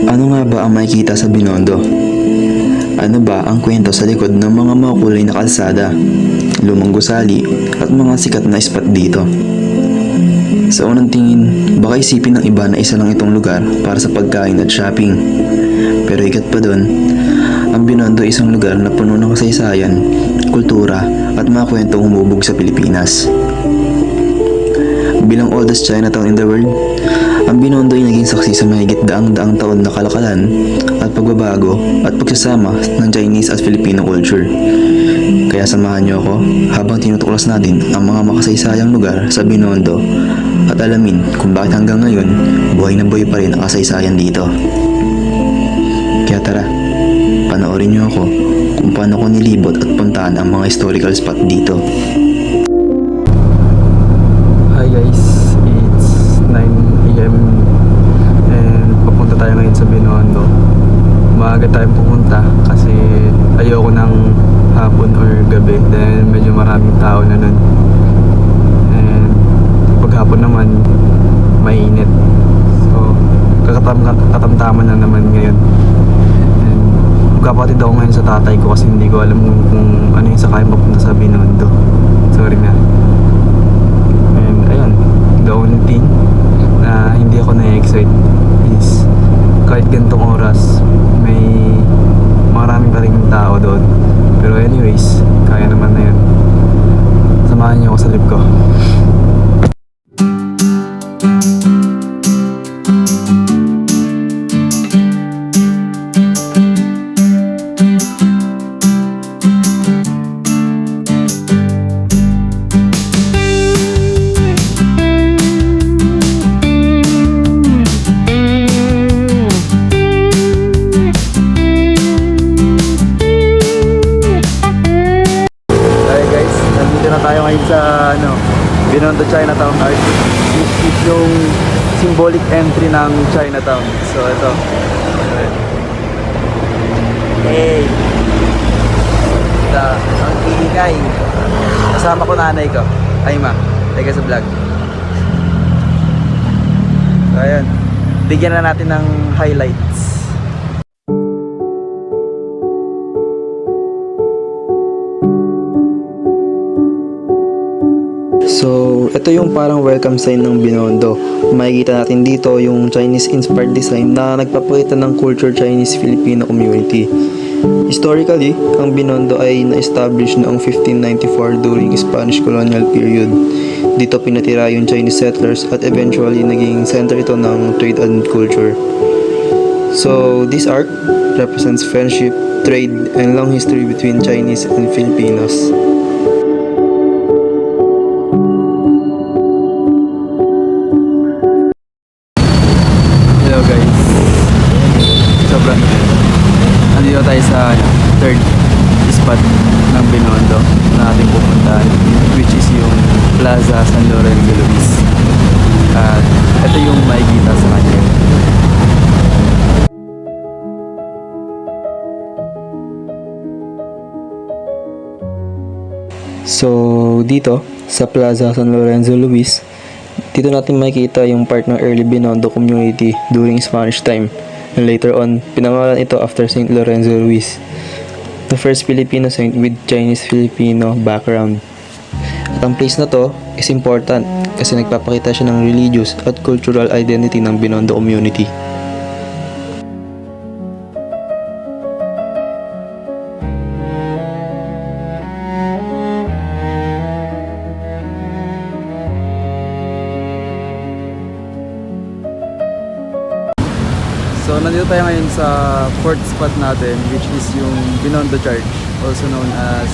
Ano nga ba ang makikita sa Binondo? Ano ba ang kwento sa likod ng mga makulay na kalsada, lumang gusali at mga sikat na spot dito? Sa unang tingin, baka isipin ng iba na isa lang itong lugar para sa pagkain at shopping. Pero higit pa doon, ang Binondo ay isang lugar na puno ng kasaysayan, kultura at mga kwentong humubog sa Pilipinas. Bilang oldest Chinatown in the world, ang Binondo ay naging saksi sa mahigit daang-daang taon na kalakalan at pagbabago at pagsasama ng Chinese at Filipino culture. Kaya samahan niyo ako habang tinutuklas natin ang mga makasaysayang lugar sa Binondo at alamin kung bakit hanggang ngayon buhay na buhay pa rin ang kasaysayan dito. Kaya tara, panoorin niyo ako kung paano ko nilibot at puntahan ang mga historical spot dito. Hi guys, it's 9 AM and papunta tayo ngayon sa Binondo. Maaga tayong pumunta kasi ayoko ng hapon or gabi dahil medyo maraming tao na nun. And pag hapon naman, mainit. So, katamtaman na naman ngayon. And magkapatid ako ngayon sa tatay ko kasi hindi ko alam kung ano yung sakay papunta sa Binondo. Sorry na. And ayun, the only thing na hindi ako na-excite is kahit gantong oras may maraming pa rin tao doon. Pero anyways, kaya naman na yun. Samahan niyo ako sa live ko. Sa Binondo Chinatown Art, which is yung symbolic entry ng Chinatown. So ito. Hey! Ang ingay. Kasama ko nanay ko. Ay ma, teka sa vlog. So ayan, bigyan na natin ng highlights. So, ito yung parang welcome sign ng Binondo. Makikita natin dito yung Chinese-inspired design na nagpapakita ng culture Chinese-Filipino community. Historically, ang Binondo ay na-establish noong 1594 during Spanish colonial period. Dito pinatira yung Chinese settlers at eventually naging center ito ng trade and culture. So, this arc represents friendship, trade, and long history between Chinese and Filipinos. Hello guys, sobrang nandito tayo sa third spot ng Binondo na ating pupuntahan, which is yung Plaza San Lorenzo Luis. At ito yung makikita sa kanya. So, dito sa Plaza San Lorenzo Luis, dito natin makikita yung part ng early Binondo community during Spanish time. And later on, pinangalan ito after St. Lorenzo Luis, the first Filipino saint with Chinese-Filipino background. At ang place na to is important kasi nagpapakita siya ng religious at cultural identity ng Binondo community. So nandito tayo ngayon sa fourth spot natin, which is yung Binondo Church, also known as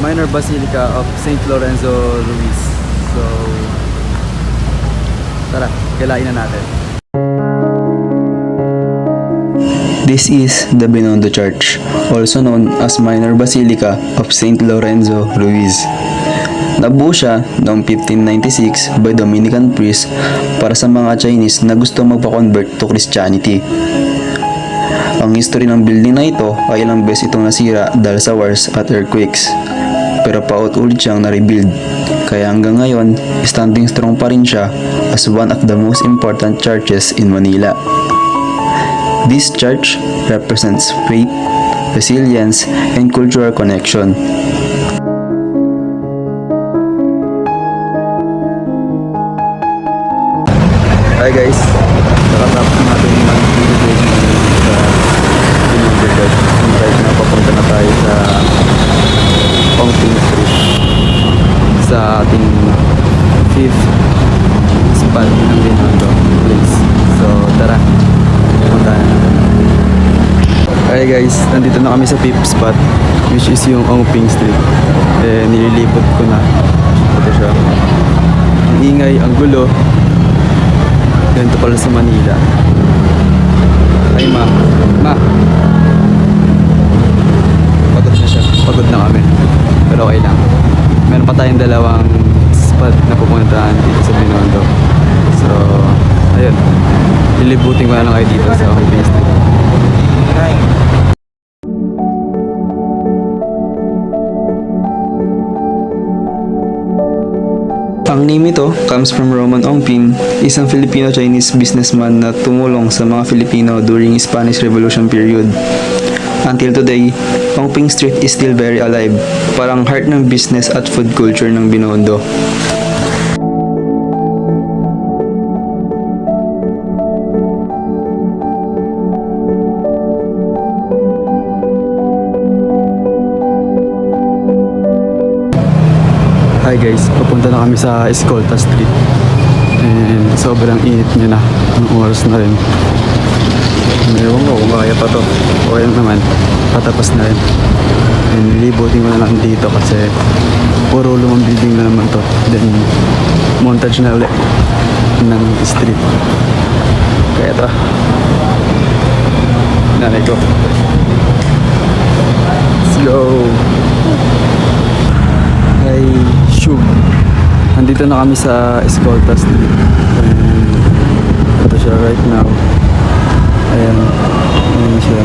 Minor Basilica of St. Lorenzo Luis. So tara, kailain na natin. This is the Binondo Church, also known as Minor Basilica of St. Lorenzo Ruiz. Nabuo siya noong 1596 by Dominican priest para sa mga Chinese na gusto magpa-convert to Christianity. Ang history ng building na ito ay ilang beses itong nasira dahil sa wars at earthquakes, pero paulit-ulit siyang na-rebuild Kaya hanggang ngayon, standing strong pa rin siya as one of the most important churches in Manila. This church represents faith, resilience, and cultural connection. Hi guys, nakatapos natin mag-video sa Pinagdagdag. Right na papunta na tayo sa Pongping Street sa ating 5th spot ng Binondo place. So tara, punta na. Hi guys, nandito na kami sa 5th spot which is yung Pongping Street. Nililipot ko na. Ito siya. Ang ingay, ang gulo. Ganito pala sa Manila. Ay ma. Pagod na siya. Pagod na kami. Pero okay lang. Meron pa tayong dalawang spot na pupuntahan dito sa Binondo. So, ayun. Lilibutin ko na lang kayo dito sa Pongping Street. Ang name ito comes from Roman Ongpin, isang Filipino-Chinese businessman na tumulong sa mga Filipino during Spanish Revolution period. Until today, Pongping Street is still very alive, parang heart ng business at food culture ng Binondo. Hi guys, papunta na kami sa Escolta Street. And sobrang init niya na. Ang oras na rin. Ewan ko kung kaya pa to. Okay lang naman. Patapos na rin. And libutin ko na lang dito kasi puro lumang building na naman to. Then montage na ulit ng street. Kaya tara. Nanay ko. Let's go. Hi, Shub. Nandito na kami sa Escolta Street. And ito siya right now. Ayan. Ayan siya.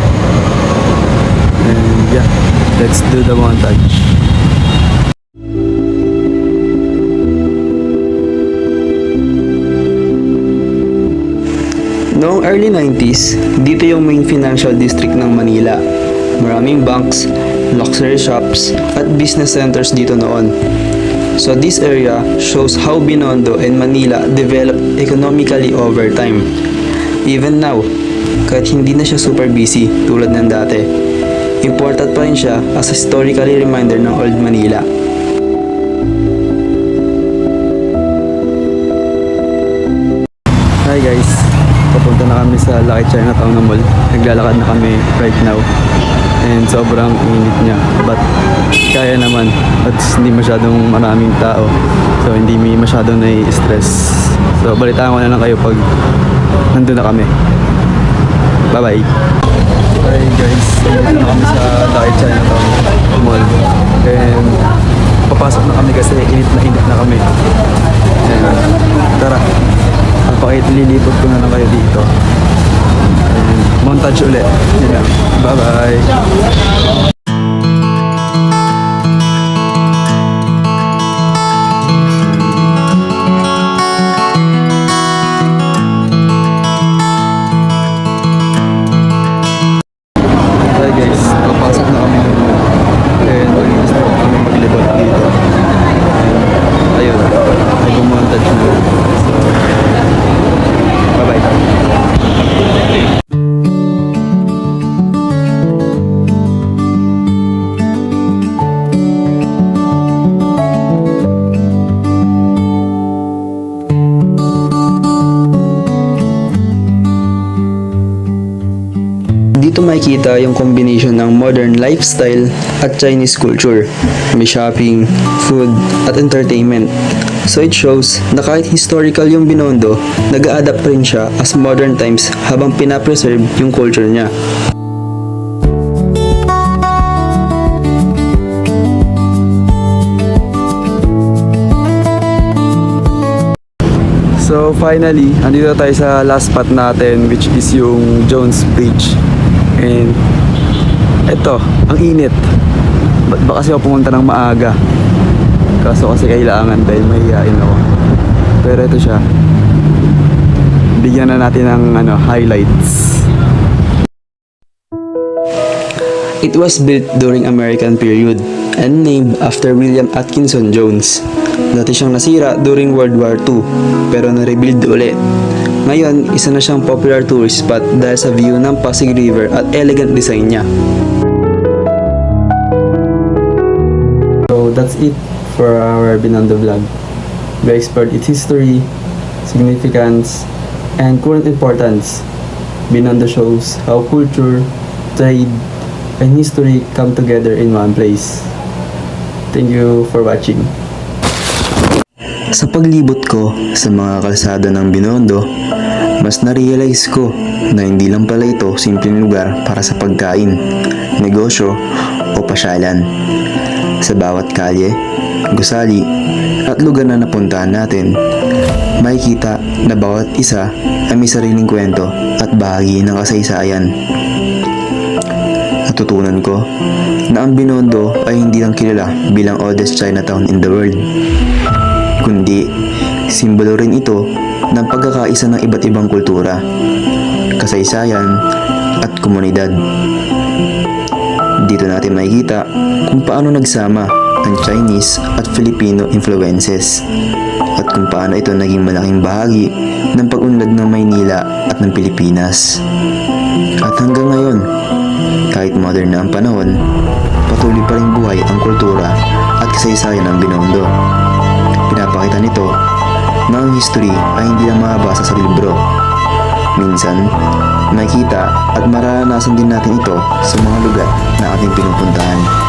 And yeah, let's do the montage. Noong early 90s, dito yung main financial district ng Manila. Maraming banks, luxury shops, at business centers dito noon. So this area shows how Binondo and Manila developed economically over time. Even now, kahit hindi na siya super busy tulad ng dati, important pa rin siya as a historically reminder ng Old Manila. Hi guys, papunta na kami sa Lucky Chinatown na mall. Naglalakad na kami right now. And sobrang init niya. But kaya naman. At hindi masyadong maraming tao. So hindi masyadong nai-stress. So balitaan ko na lang kayo pag nandun na kami. Bye bye. Hi guys, nandito na kami sa Lucky Chinatown mall. And papasok na kami kasi init na kami. And tara. Lilipot ko na lang kayo dito. And montage ulit. Yun lang. Bye-bye. Hi guys, papasok na kami ng mall. And mag-iis na kami maglibot dito. And ayun, mag-montage na. So, bye-bye. Dito makikita yung combination ng modern lifestyle at Chinese culture. May shopping, food, at entertainment. So it shows na kahit historical yung Binondo, nag-a-adapt rin siya as modern times habang pinapreserve yung culture niya. So finally, andito tayo sa last spot natin which is yung Jones Bridge. And eto, ang init. Ba't ba kasi ako pumunta ng maaga? Kaso kasi kailangan dahil mahihain ako. Pero ito siya. Bigyan na natin ng highlights. It was built during American period and named after William Atkinson Jones. Dati siyang nasira during World War II pero na-rebuild ulit. Ngayon, isa na siyang popular tourist spot dahil sa view ng Pasig River at elegant design niya. So that's it for our Binondo vlog. We explored its history, significance, and current importance. Binondo shows how culture, trade, and history come together in one place. Thank you for watching. Sa paglibot ko sa mga kalsada ng Binondo, mas na-realize ko na hindi lang pala ito simpleng lugar para sa pagkain, negosyo o pasyalan. Sa bawat kalye, gusali at lugar na napuntahan natin, makikita na bawat isa ay may sariling kwento at bahagi ng kasaysayan. Natutunan ko na ang Binondo ay hindi lang kilala bilang oldest Chinatown in the world, kundi simbolo rin ito ng pagkakaisa ng iba't ibang kultura, kasaysayan at komunidad. Dito natin makikita kung paano nagsama ang Chinese at Filipino influences at kung paano ito naging malaking bahagi ng pag-unlad ng Maynila at ng Pilipinas. At hanggang ngayon, kahit modern na ang panahon, patuloy pa rin buhay ang kultura at kasaysayan ng Binondo. Pinapakita nito na ang history ay hindi lang mabasa sa libro. Minsan, makikita at mararanasan din natin ito sa mga lugar na ating pinupuntahan.